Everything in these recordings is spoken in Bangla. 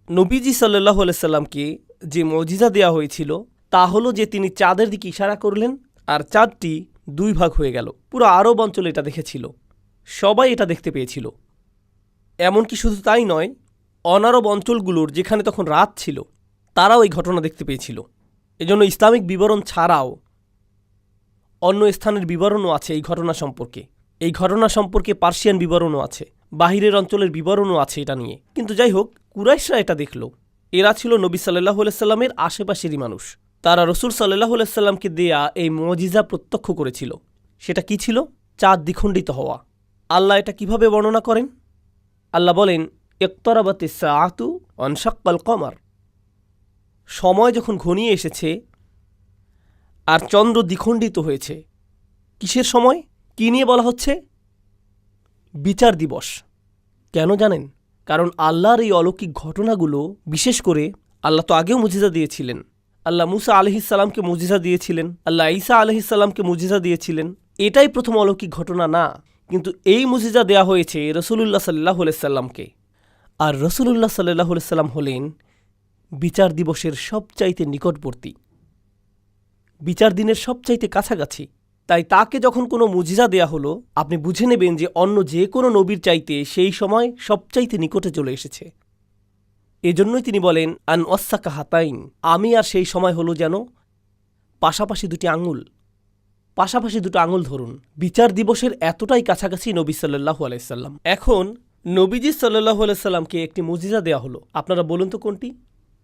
নবীজি সাল্লাল্লাহু আলাইহি সাল্লামকে যে মুজিজা দেওয়া হয়েছিল তা হলো যে তিনি চাঁদের দিকে ইশারা করলেন আর চাঁদটি দুই ভাগ হয়ে গেল। পুরো আরব অঞ্চল এটা দেখেছিল, সবাই এটা দেখতে পেয়েছিল। এমনকি শুধু তাই নয়, অনারব অঞ্চলগুলোর যেখানে তখন রাত ছিল তারাও এই ঘটনা দেখতে পেয়েছিল। এজন্য ইসলামিক বিবরণ ছাড়াও অন্য স্থানের বিবরণও আছে এই ঘটনা সম্পর্কে। এই ঘটনা সম্পর্কে পার্সিয়ান বিবরণও আছে, বাহিরের অঞ্চলের বিবরণও আছে এটা নিয়ে। কিন্তু যাই হোক, কুরাইশরা এটা দেখল। এরা ছিল নবী সাল্লাল্লাহু আলাইহি সাল্লামের আশেপাশেরই মানুষ। তারা রসুল সাল্লাল্লাহু আলাইহি সাল্লামকে দেয়া এই মুজিজা প্রত্যক্ষ করেছিল। সেটা কি ছিল? চাঁদ দ্বিখণ্ডিত হওয়া। আল্লাহ এটা কিভাবে বর্ণনা করেন? আল্লাহ বলেন, ইকতারাবাতিস সাআতু ওয়ানশাক্কাল কমার। সময় যখন ঘনিয়ে এসেছে আর চন্দ্র দ্বিখণ্ডিত হয়েছে। কিসের সময়? কি নিয়ে বলা হচ্ছে? বিচার দিবস। কেন জানেন? কারণ আল্লাহর এই অলৌকিক ঘটনাগুলো, বিশেষ করে আল্লাহ তো আগেও মুজিজা দিয়েছিলেন। আল্লাহ মুসা আলাইহিস সালামকে মুজিজা দিয়েছিলেন, আল্লাহ ঈসা আলাইহিস সালামকে মুজিজা দিয়েছিলেন। এটাই প্রথম অলৌকিক ঘটনা না, কিন্তু এই মুজিজা দেয়া হয়েছে রসুলুল্লাহ সাল্লাল্লাহু আলাইহি সাল্লামকে। আর রসুলুল্লাহ সাল্লাল্লাহু আলাইহি সাল্লাম হলেন বিচার দিবসের সবচাইতে নিকটবর্তী, বিচার দিনের সবচাইতে কাছাকাছি। তাই তাকে যখন কোনো মুজিজা দেয়া হলো, আপনি বুঝে নেবেন যে অন্য যে কোনো নবীর চাইতে সেই সময় সবচাইতে নিকটে চলে এসেছে। এজন্যই তিনি বলেন, আন ওয়াসাকা হাতাইন, আমি আর সেই সময় হলো যেন পাশাপাশি দুটি আঙুল, পাশাপাশি দুটো আঙুল ধরুন। বিচার দিবসের এতটাই কাছাকাছি নবী সাল্লাল্লাহু আলাইহি সাল্লাম। এখন নবীজি সাল্লাল্লাহু আলাইহি সাল্লামকে একটি মুজিজা দেয়া হলো। আপনারা বলুন তো কোনটি?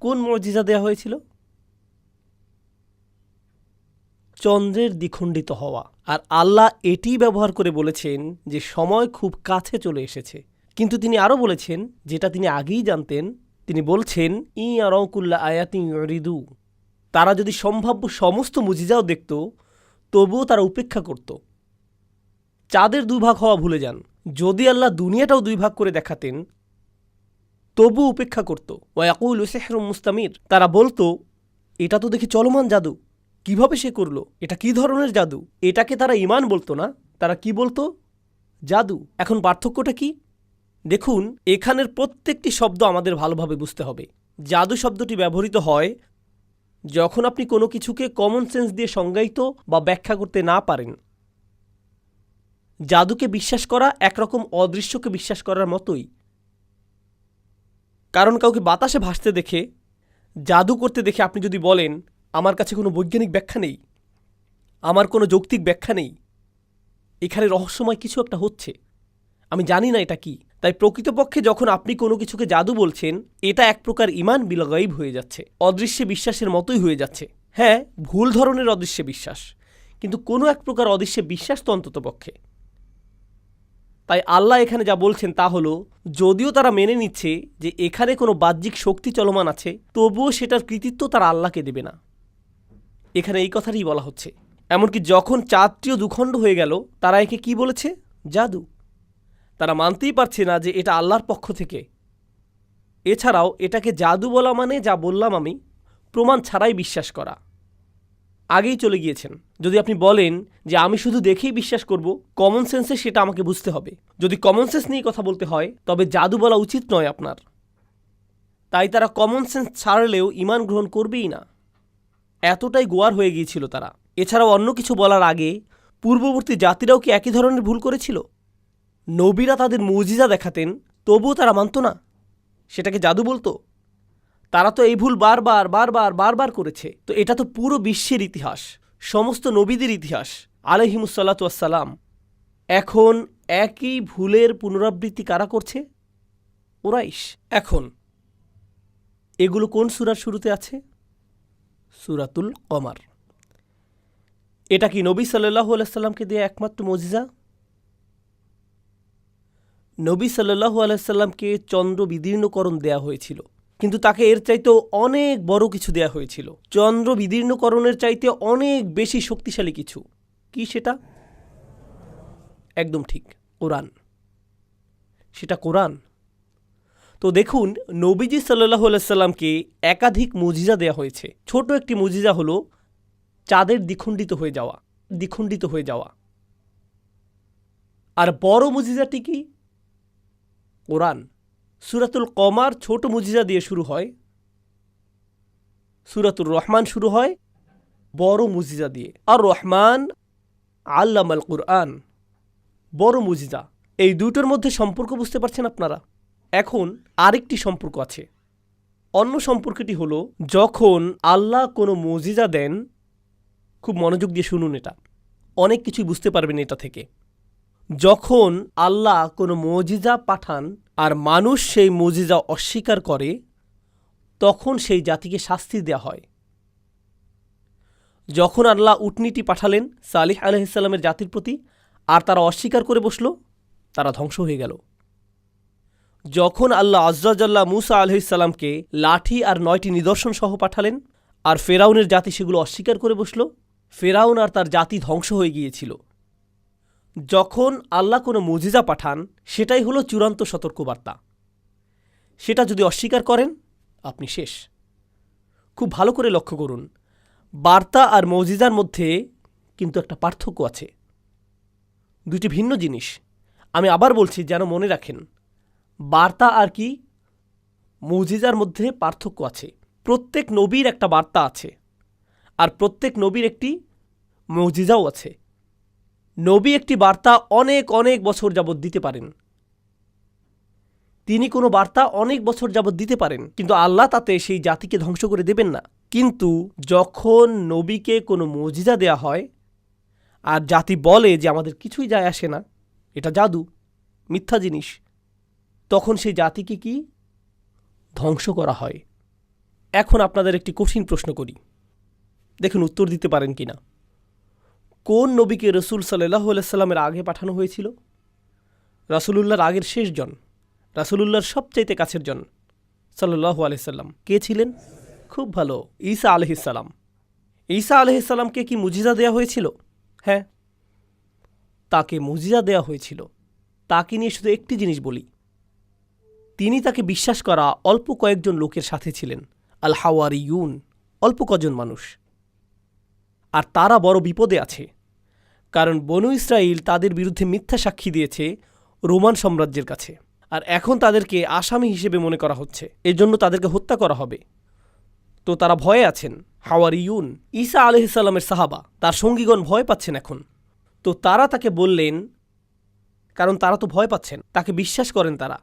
কোন মুজিজা দেয়া হয়েছিল? চন্দ্রের দ্বিখণ্ডিত হওয়া। আর আল্লাহ এটি ব্যবহার করে বলেছেন যে সময় খুব কাছে চলে এসেছে। কিন্তু তিনি আরও বলেছেন, যেটা তিনি আগেই জানতেন, তিনি বলছেন, ইয়ারাকুল্লা আয়াতিন ইউরিদু, তারা যদি সম্ভাব্য সমস্ত মুজিজাও দেখত তবুও তারা উপেক্ষা করত। চাঁদের দুভাগ হওয়া ভুলে যান, যদি আল্লাহ দুনিয়াটাও দুই ভাগ করে দেখাতেন তবু উপেক্ষা করত। ওয়াকুলু সিহরুম মুস্তামির, তারা বলতো এটা তো দেখি চলমান জাদু, কিভাবে সে করলো, এটা কি ধরনের জাদু? এটাকে তারা ঈমান বলতো না, তারা কি বলতো? জাদু। এখন পার্থক্যটা কি? দেখুন, এখানের প্রত্যেকটি শব্দ আমাদের ভালোভাবে বুঝতে হবে। জাদু শব্দটি ব্যবহৃত হয় যখন আপনি কোনো কিছুকে কমন সেন্স দিয়ে সংজ্ঞায়িত বা ব্যাখ্যা করতে না পারেন। জাদুকে বিশ্বাস করা একরকম অদৃশ্যকে বিশ্বাস করার মতোই। কারণ কাউকে বাতাসে ভাসতে দেখে, জাদু করতে দেখে আপনি যদি বলেন, আমার কাছে কোনো বৈজ্ঞানিক ব্যাখ্যা নেই, আমার কোনো যৌক্তিক ব্যাখ্যা নেই, এখানে রহস্যময় কিছু একটা হচ্ছে, আমি জানি না এটা কি। তাই প্রকৃতপক্ষে যখন আপনি কোনো কিছুকে জাদু বলছেন, এটা এক প্রকার ঈমান বিল গায়ব হয়ে যাচ্ছে, অদৃশ্যে বিশ্বাসের মতোই হয়ে যাচ্ছে। হ্যাঁ, ভুল ধরনের অদৃশ্যে বিশ্বাস, কিন্তু কোনো এক প্রকার অদৃশ্যে বিশ্বাস তো অন্ততপক্ষে। তাই আল্লাহ এখানে যা বলছেন তা হলো, যদিও তারা মেনে নিচ্ছে যে এখানে কোনো বাহ্যিক শক্তি চলমান আছে, তবুও সেটার কৃতিত্ব তারা আল্লাহকে দেবে না। এখানে এই কথাটাই বলা হচ্ছে। এমনকি যখন চাঁদটিও দুখণ্ড হয়ে গেল, তারা একে কি বলেছে? জাদু। তারা মানতেই পারছে না যে এটা আল্লাহর পক্ষ থেকে। এছাড়াও এটাকে জাদু বলা মানে, যা বললাম আমি, প্রমাণ ছাড়াই বিশ্বাস করা। আগেই চলে গিয়েছেন। যদি আপনি বলেন যে আমি শুধু দেখেই বিশ্বাস করব, কমন সেন্সে সেটা আমাকে বুঝতে হবে। যদি কমন সেন্স নিয়ে কথা বলতে হয়, তবে জাদু বলা উচিত নয় আপনার। তাই তারা কমন সেন্স ছাড়লেও ঈমান গ্রহণ করবেই না, এতটাই গোয়ার হয়ে গিয়েছিল তারা। এছাড়াও অন্য কিছু বলার আগে পূর্ববর্তী জাতিরাও কি একই ধরনের ভুল করেছিল? নবীরা তাদের মুজিজা দেখাতেন, তবুও তারা মানত না, সেটাকে জাদু বলতো। তারা তো এই ভুল বারবার বারবার বারবার করেছে। তো এটা তো পুরো বিশ্বের ইতিহাস, সমস্ত নবীদের ইতিহাস আলাইহিমুসসালাতু ওয়াসসালাম। এখন একই ভুলের পুনরাবৃত্তি কারা করছে? কুরাইশ। এখন এগুলো কোন সূরার শুরুতে আছে? সূরাতুল কমার। এটা কি নবী সাল্লাল্লাহু আলাইহি সাল্লামকে দিয়ে একমাত্র মুজিজা? নবী সাল্লাল্লাহু আলাইহি সাল্লামকে চন্দ্র বিদীর্ণকরণ দেয়া হয়েছিল, কিন্তু তাকে এর চাইতেও অনেক বড় কিছু দেয়া হয়েছিল। চন্দ্র বিদীর্ণকরণের চাইতে অনেক বেশি শক্তিশালী কিছু। কি সেটা? একদম ঠিক, কোরআন। সেটা কোরআন। তো দেখুন, নবীজি সাল্লাল্লাহু আলাইহি সাল্লামকে একাধিক মুজিজা দেয়া হয়েছে। ছোট একটি মুজিজা হলো চাঁদের দ্বিখণ্ডিত হয়ে যাওয়া। আর বড় মুজিজাটি কি? কোরআন। সূরাতুল কমার ছোট মুজিজা দিয়ে শুরু হয়, সূরাতুর রহমান শুরু হয় বড় মুজিজা দিয়ে। আর রহমান আল্লামাল কুরআন, বড় মুজিজা। এই দুটোর মধ্যে সম্পর্ক বুঝতে পারছেন আপনারা? এখন আরেকটি সম্পর্ক আছে। অন্য সম্পর্কটি হলো, যখন আল্লাহ কোনো মুজিজা দেন, খুব মনোযোগ দিয়ে শুনুন, এটা অনেক কিছুই বুঝতে পারবেন এটা থেকে। যখন আল্লাহ কোনো মুজিজা পাঠান আর মানুষ সেই মুজিজা অস্বীকার করে, তখন সেই জাতিকে শাস্তি দেয়া হয়। যখন আল্লাহ উটনীটি পাঠালেন সালিহ আলাইহিসসালামের জাতির প্রতি, আর তারা অস্বীকার করে বসল, তারা ধ্বংস হয়ে গেল। যখন আল্লাহ আজ্জাজাল্লাহ মূসা আলাইহিসসালামকে লাঠি আর 9টি নিদর্শন সহ পাঠালেন, আর ফেরাউনের জাতি সেগুলো অস্বীকার করে বসল, ফেরাউন আর তার জাতি ধ্বংস হয়ে গিয়েছিল। যখন আল্লাহ কোনো মুজিজা পাঠান, সেটাই হলো চূড়ান্ত সতর্কবার্তা। সেটা যদি অস্বীকার করেন, আপনি শেষ। খুব ভালো করে লক্ষ্য করুন, বার্তা আর মুজিজার মধ্যে কিন্তু একটা পার্থক্য আছে, দুটি ভিন্ন জিনিস। আমি আবার বলছি, যেন মনে রাখেন, বার্তা আর কি মুজিজার মধ্যে পার্থক্য আছে। প্রত্যেক নবীর একটা বার্তা আছে, আর প্রত্যেক নবীর একটি মুজিজাও আছে। নবী একটি বার্তা অনেক অনেক বছর যাবৎ দিতে পারেন, তিনি কোনো বার্তা অনেক বছর যাবৎ দিতে পারেন, কিন্তু আল্লাহ তাতে সেই জাতিকে ধ্বংস করে দেবেন না। কিন্তু যখন নবীকে কোনো মুজিজা দেয়া হয় আর জাতি বলে যে আমাদের কিছুই যায় আসে না, এটা জাদু, মিথ্যা জিনিস, তখন সেই জাতিকে কি ধ্বংস করা হয়। এখন আপনাদের একটি কঠিন প্রশ্ন করি, দেখুন উত্তর দিতে পারেন কি না। কোন নবীকে রসুল সাল্লাল্লাহু আলাইহি সাল্লামের আগে পাঠানো হয়েছিল? রাসূলুল্লাহর আগের শেষজন, রাসূলুল্লাহর সবচাইতে কাছের জন সাল্লাল্লাহু আলাইহি সাল্লাম কে ছিলেন? খুব ভালো, ঈসা আলাইহিস সালাম। ঈসা আলাইহিস সালামকে কি মুজিজা দেয়া হয়েছিল? হ্যাঁ, তাকে মুজিজা দেয়া হয়েছিল। তাকে নিয়ে শুধু একটি জিনিস বলি, তিনি তাকে বিশ্বাস করা অল্প কয়েকজন লোকের সাথে ছিলেন, আল হাওয়ারিয়ুন, অল্প কজন মানুষ। আর তারা বড় বিপদে আছে, কারণ বনু ইসরাইল তাদের বিরুদ্ধে মিথ্যা সাক্ষী দিয়েছে রোমান সাম্রাজ্যের কাছে, আর এখন তাদেরকে আসামি হিসেবে মনে করা হচ্ছে, এজন্য তাদেরকে হত্যা করা হবে। তো তারা ভয়ে আছেন। হাওয়ারিয়ুন, ঈসা আলাইহিস সালামের সাহাবা, তার সঙ্গীগণ ভয় পাচ্ছেন এখন। তো তারা তাকে বললেন, কারণ তারা তো ভয় পাচ্ছেন, তাকে বিশ্বাস করেন তারা,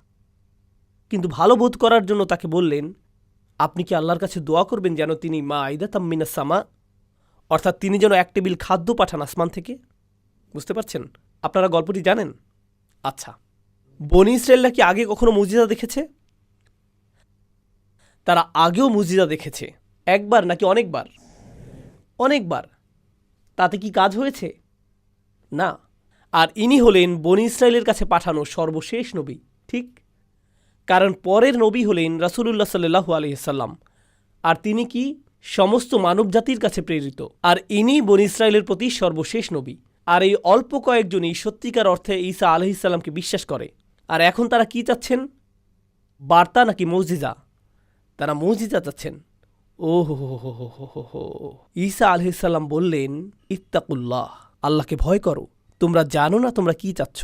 কিন্তু ভালো বোধ করার জন্য তাকে বললেন, আপনি কি আল্লাহর কাছে দোয়া করবেন যেন তিনি মাইদাতাম মিনাস সামা, অর্থাৎ তিনি যেন এক টেবিল খাদ্য পাঠান আসমান থেকে। বুঝতে পারছেন? আপনারা গল্পটি জানেন? আচ্ছা, বনি ইসরায়েলরা কি আগে কখনো মুজিজা দেখেছে? তারা আগেও মুজিজা দেখেছে, একবার নাকি অনেকবার? অনেকবার। তাতে কি কাজ হয়েছে? না। আর ইনি হলেন বনি ইসরায়েলের কাছে পাঠানো সর্বশেষ নবী, ঠিক? কারণ পরের নবী হলেন রাসূলুল্লাহ সাল্লাল্লাহু আলাইহি সাল্লাম, আর তিনি কি সমস্ত মানব জাতির কাছে প্রেরিত, আর ইনি বনি ইসরায়েলের প্রতি সর্বশেষ নবী। আর এই অল্প কয়েকজনই সত্যিকার অর্থে ঈসা আলাইহিস সালামকে বিশ্বাস করে। আর এখন তারা কি চাচ্ছেন? বার্তা নাকি মুজিজা? তারা মুজিজা চাচ্ছেন। ও হো হো হো হো হো হো। ঈসা আলাইহিস সালাম বললেন, ইত্তাকুল্লাহ, আল্লাহকে ভয় করো, তোমরা জানো না তোমরা কি চাচ্ছ।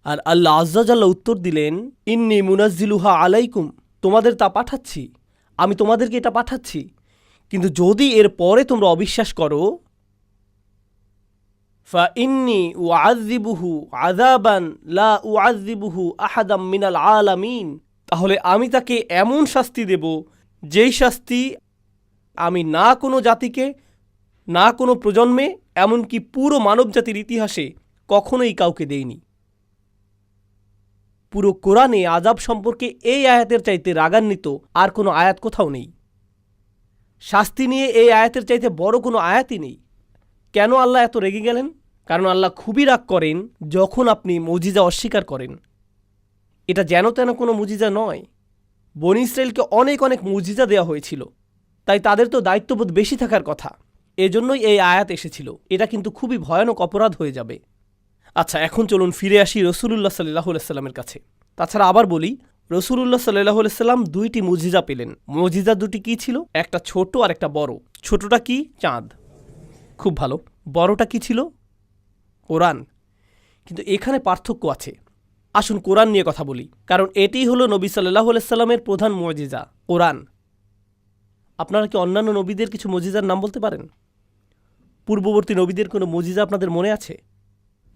আর আল্লাহ আজ্জাজাল্লাহ উত্তর দিলেন, ইন্নী মুনাজ্জিলুহা আলাইকুম, তোমাদের তা পাঠাচ্ছি, আমি তোমাদেরকে এটা পাঠাচ্ছি, কিন্তু যদি এর পরে তোমরা অবিশ্বাস করো, ফা ইন্নী উআযযিবুহু আযাবান লা উআযযিবুহু আহাদাম মিনাল আলামিন, তাহলে আমি তাকে এমন শাস্তি দেব যেই শাস্তি আমি না কোনো জাতিকে, না কোনো প্রজন্মে, এমনকি পুরো মানবজাতির ইতিহাসে কখনোই কাউকে দেইনি। পুরো কোরআনে আযাব সম্পর্কে এই আয়াতের চাইতে রাগান্বিত আর কোনো আয়াত কোথাও নেই। শাস্তি নিয়ে এই আয়াতের চাইতে বড় কোনো আয়াতই নেই। কেন আল্লাহ এত রেগে গেলেন? কারণ আল্লাহ খুবই রাগ করেন যখন আপনি মুজিজা অস্বীকার করেন। এটা যেন তেন কোনো মুজিজা নয়। বনি ইসরায়েলকে অনেক অনেক মুজিজা দেওয়া হয়েছিল, তাই তাদের তো দায়িত্ববোধ বেশি থাকার কথা। এজন্যই এই আয়াত এসেছিল। এটা কিন্তু খুবই ভয়ানক অপরাধ হয়ে যাবে। আচ্ছা, এখন চলুন ফিরে আসি রসুলুল্লাহ সাল্লাল্লাহু আলাইহি সাল্লামের কাছে। তাছাড়া আবার বলি, রসুলুল্লাহ সাল্লাল্লাহু আলাইহি সাল্লাম দুইটি মুজিজা পেলেন। মুজিজা দুটি কি ছিল? একটা ছোট আর একটা বড়। ছোটটা কি? চাঁদ। খুব ভালো। বড়টা কি ছিল? কোরআন। কিন্তু এখানে পার্থক্য আছে। আসুন কোরআন নিয়ে কথা বলি, কারণ এটিই হলো নবী সাল্লাল্লাহু আলাইহি সাল্লামের প্রধান মুজিজা, কোরআন। আপনারা কি অন্যান্য নবীদের কিছু মুজিজার নাম বলতে পারেন? পূর্ববর্তী নবীদের কোনো মুজিজা আপনাদের মনে আছে?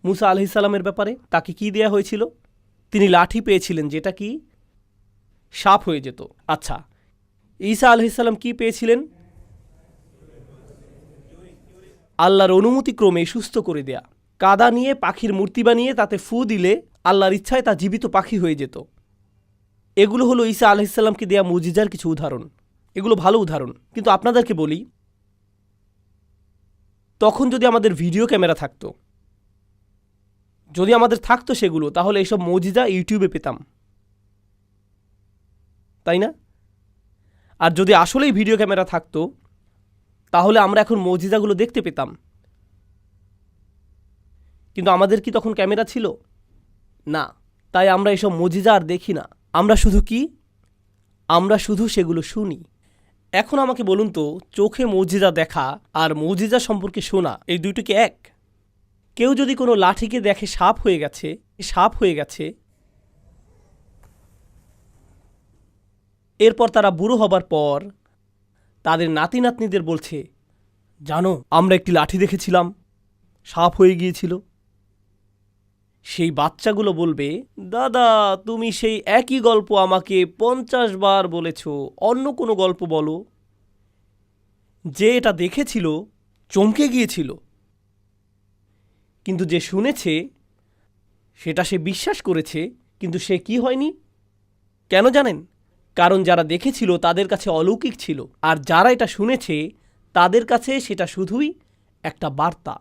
মুসা আলাইহিস সালামের ব্যাপারে তাকে কি দেয়া হয়েছিল? তিনি লাঠি পেয়েছিলেন, যেটা কি সাপ হয়ে যেত। আচ্ছা, ঈসা আলাইহিস সালাম কি পেয়েছিলেন? আল্লাহর অনুমতিক্রমে সুস্থ করে দেয়া। কাদা নিয়ে পাখির মূর্তি বানিয়ে তাতে ফু দিলে আল্লাহর ইচ্ছায় তা জীবিত পাখি হয়ে যেত। এগুলো হলো ঈসা আলাইহিস সালামকে দেয়া মুজিজার কিছু উদাহরণ। এগুলো ভালো উদাহরণ, কিন্তু আপনাদেরকে বলি, তখন যদি আমাদের ভিডিও ক্যামেরা থাকতো, যদি আমাদের থাকতো সেগুলো, তাহলে এইসব মুজিজা ইউটিউবে পেতাম, তাই না? আর যদি আসলেই ভিডিও ক্যামেরা থাকতো, তাহলে আমরা এখন মুজিজাগুলো দেখতে পেতাম। কিন্তু আমাদের কি তখন ক্যামেরা ছিল? না। তাই আমরা এসব মুজিজা আর দেখি না। আমরা শুধু সেগুলো শুনি। এখন আমাকে বলুন তো, চোখে মুজিজা দেখা আর মুজিজা সম্পর্কে শোনা, এই দুইটি কি এক? কেউ যদি কোনো লাঠিকে দেখে সাপ হয়ে গেছে, এরপর তারা বুড়ো হবার পর তাদের নাতি নাতনিদের বলছে, জানো, আমরা একটি লাঠি দেখেছিলাম, সাপ হয়ে গিয়েছিল। সেই বাচ্চাগুলো বলবে, দাদা তুমি সেই একই গল্প আমাকে 50 বার বলেছ, অন্য কোনো গল্প বলো। যে এটা দেখেছিল চমকে গিয়েছিল, কিন্তু যে শুনেছে সেটা সে বিশ্বাস করেছে, কিন্তু সে কি হয়নি? কেন জানেন? কারণ যারা দেখেছিল তাদের কাছে অলৌকিক ছিল, আর যারা এটা শুনেছে তাদের কাছে সেটা শুধুই একটা বার্তা।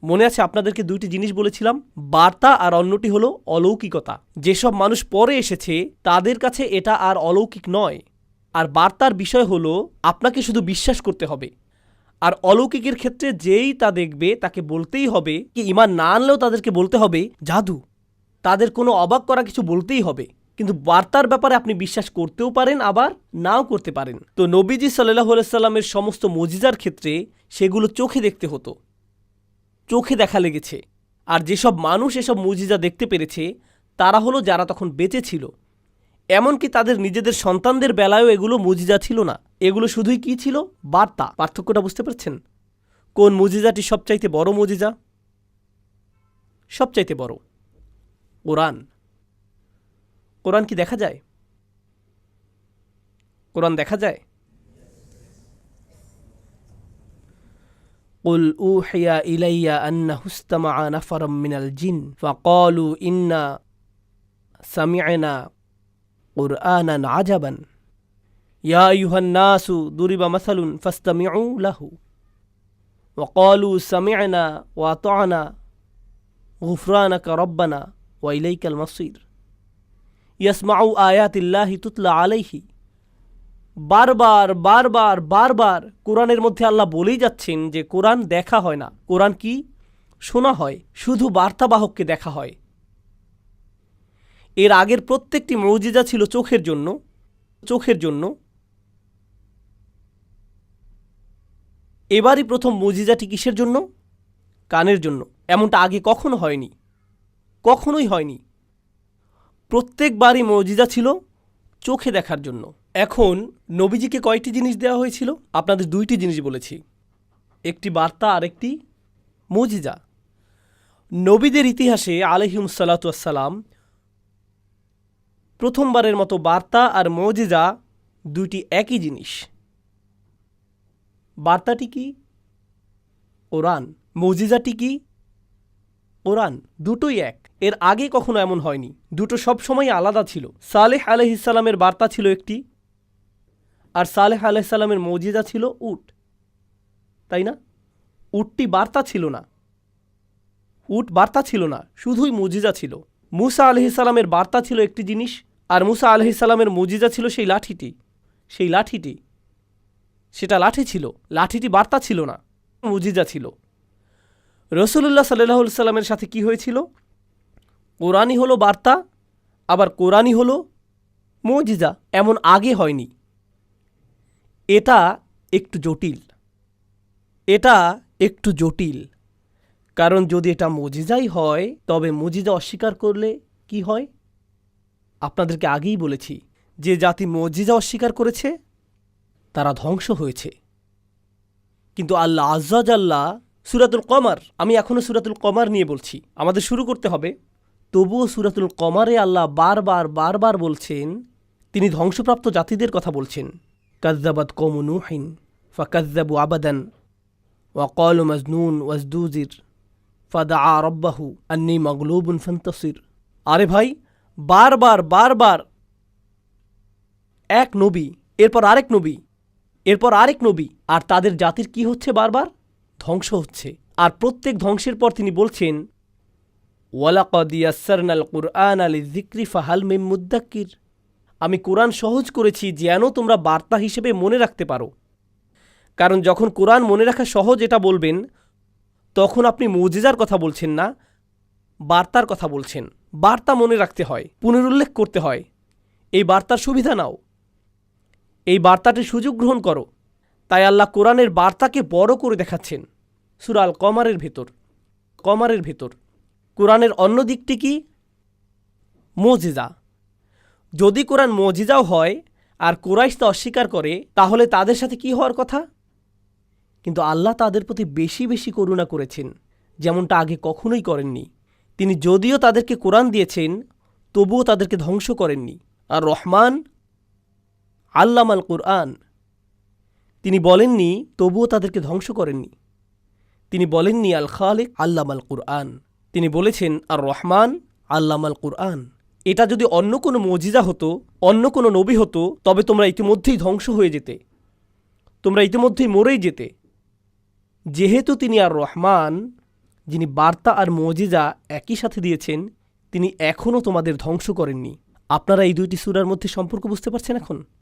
মনে আছে আপনাদেরকে দুইটি জিনিস বলেছিলাম, বার্তা আর অন্যটি হলো অলৌকিকতা। যেসব মানুষ পরে এসেছে তাদের কাছে এটা আর অলৌকিক নয়। আর বার্তার বিষয় হলো আপনাকে শুধু বিশ্বাস করতে হবে। আর অলৌকিকের ক্ষেত্রে যেই তা দেখবে তাকে বলতেই হবে, কি ঈমান না আনলেও তাদেরকে বলতে হবে জাদু। তাদের কোনো অবাক করা কিছু বলতেই হবে। কিন্তু বার্তার ব্যাপারে আপনি বিশ্বাস করতেও পারেন, আবার নাও করতে পারেন। তো নবীজি সাল্লাল্লাহু আলাইহি সাল্লামের সমস্ত মুজিজার ক্ষেত্রে সেগুলো চোখে দেখতে হতো, চোখে দেখা লেগেছে। আর যেসব মানুষ এসব মুজিজা দেখতে পেরেছে তারা হলো যারা তখন বেঁচে ছিল। এমনকি তাদের নিজেদের সন্তানদের বেলায়ও এগুলো মুজিজা ছিল না, এগুলো শুধুই কি ছিল? বার্তা। পার্থক্যটা বুঝতে পারছেন? কোন মুজিজাটি সবচাইতে বড় মুজিজা? সবচাইতে বড় কোরআন। কোরআন কি দেখা যায়? কোরআন দেখা যায়? قل أوحي إلي أنه استمع نفر من الجن فقالوا إنا سمعنا قرآنا عجبا يا أيها الناس ضرب مثل فاستمعوا له وقالوا سمعنا وأطعنا غفرانك ربنا وإليك المصير يسمع آيات الله تتلى عليه। বারবার বারবার বারবার কোরআনের মধ্যে আল্লাহ বলেই যাচ্ছেন যে কোরআন দেখা হয় না, কোরআন কি শোনা হয়, শুধু বার্তাবাহককে দেখা হয়। এর আগের প্রত্যেকটি মুজিজা ছিল চোখের জন্য। এবারই প্রথম মুজিজাটি কিসের জন্য? কানের জন্য। এমনটা আগে কখনো হয়নি, কখনোই হয়নি। প্রত্যেকবারই মুজিজা ছিল চোখে দেখার জন্য। এখন নবীজিকে কয়টি জিনিস দেওয়া হয়েছিল? আপনাদের দুইটি জিনিস বলেছি, একটি বার্তা আর একটি মুজিজা। নবীদের ইতিহাসে আলাইহিমুস সালাতু ওয়াস সালাম প্রথমবারের মতো বার্তা আর মুজিজা দুইটি একই জিনিস। বার্তাটি কি? কোরআন। মুজিজাটি কি? কোরআন। দুটোই এক। এর আগে কখনো এমন হয়নি, দুটো সবসময় আলাদা ছিল। সালেহ আলাইহিস সালামের বার্তা ছিল একটি, আর সালেহ আলাইহিস সালামের মুজিজা ছিল উট, তাই না? উটটি বার্তা ছিল না, উট বার্তা ছিল না, শুধুই মুজিজা ছিল। মুসা আলাইহিস সালামের বার্তা ছিল একটি জিনিস, আর মুসা আলাইহিস সালামের মুজিজা ছিল সেই লাঠিটি। সেটা লাঠি ছিল, লাঠিটি বার্তা ছিল না, মুজিজা ছিল। রাসূলুল্লাহ সাল্লাল্লাহু আলাইহি সাল্লামের সাথে কি হয়েছিল? কোরআনই হলো বার্তা, আবার কোরআনই হলো মুজিজা। এমন আগে হয়নি। এটা একটু জটিল, কারণ যদি এটা মুজিজাই হয় তবে মুজিজা অস্বীকার করলে কি হয়? আপনাদেরকে আগেই বলেছি, যে জাতি মুজিজা অস্বীকার করেছে তারা ধ্বংস হয়েছে। কিন্তু আল্লাহ আজ্জা জাল্লা সূরাতুল কমার, আমি এখনও সূরাতুল কমার নিয়ে বলছি, আমাদের শুরু করতে হবে। তবুও সূরাতুল কমারে আল্লাহ বারবার বলছেন, তিনি ধ্বংসপ্রাপ্ত জাতিদের কথা বলছেন। কাযযাবাত কওমু নূহিন ফাকাযযাবু আবাদান ওয়া ক্বালু মাজনুন ওয়াজদুজির ফাদাআ রাব্বাহু আন্নী মাগলুবুন ফান্তাসির। আরে ভাই, বারবার এক নবী, এরপর আরেক নবী, এরপর আরেক নবী, আর তাদের জাতির কি হচ্ছে? বারবার ধ্বংস হচ্ছে। আর প্রত্যেক ধ্বংসের পর তিনি বলছেন, ওয়ালাকাদ ইয়াসসারনাল কুরআনা লিযিকরি ফাহাল মিন মুদ্দাক্কির। আমি কোরআন সহজ করেছি যেন তোমরা বার্তা হিসেবে মনে রাখতে পারো। কারণ যখন কোরআন মনে রাখা সহজ এটা বলবেন, তখন আপনি মুজিজার কথা বলছেন না, বার্তার কথা বলছেন। বার্তা মনে রাখতে হয়, পুনরুল্লেখ করতে হয়। এই বার্তার সুবিধা নাও, এই বার্তাটির সুযোগ গ্রহণ করো। তাই আল্লাহ কোরআনের বার্তাকে বড় করে দেখাচ্ছেন সূরা আল কমারের ভেতর। কোরআনের অন্য দিকটি কি? মুজিজা। যদি কোরআন মুজিজাও হয় আর কুরাইশ তা অস্বীকার করে, তাহলে তাদের সাথে কি হওয়ার কথা? কিন্তু আল্লাহ তাদের প্রতি বেশি করুণা করেছেন, যেমনটা আগে কখনোই করেননি। তিনি যদিও তাদেরকে কোরআন দিয়েছেন, তবুও তাদেরকে ধ্বংস করেননি। আর রহমান আল্লামাল কুরআন, তিনি বলেননি তবুও তাদেরকে ধ্বংস করেননি। তিনি বলেননি আল খালিক আল্লামাল কুরআন, তিনি বলেছেন আর রহমান আল্লামাল কুরআন। এটা যদি অন্য কোনো মুজিজা হতো, অন্য কোনো নবী হতো, তবে তোমরা ইতিমধ্যেই ধ্বংস হয়ে যেতে, তোমরা ইতিমধ্যেই মরেই যেতে। যেহেতু তিনি আর রহমান, যিনি বার্তা আর মুজিজা একই সাথে দিয়েছেন, তিনি এখনও তোমাদের ধ্বংস করেননি। আপনারা এই দুইটি সূরার মধ্যে সম্পর্ক বুঝতে পারছেন এখন?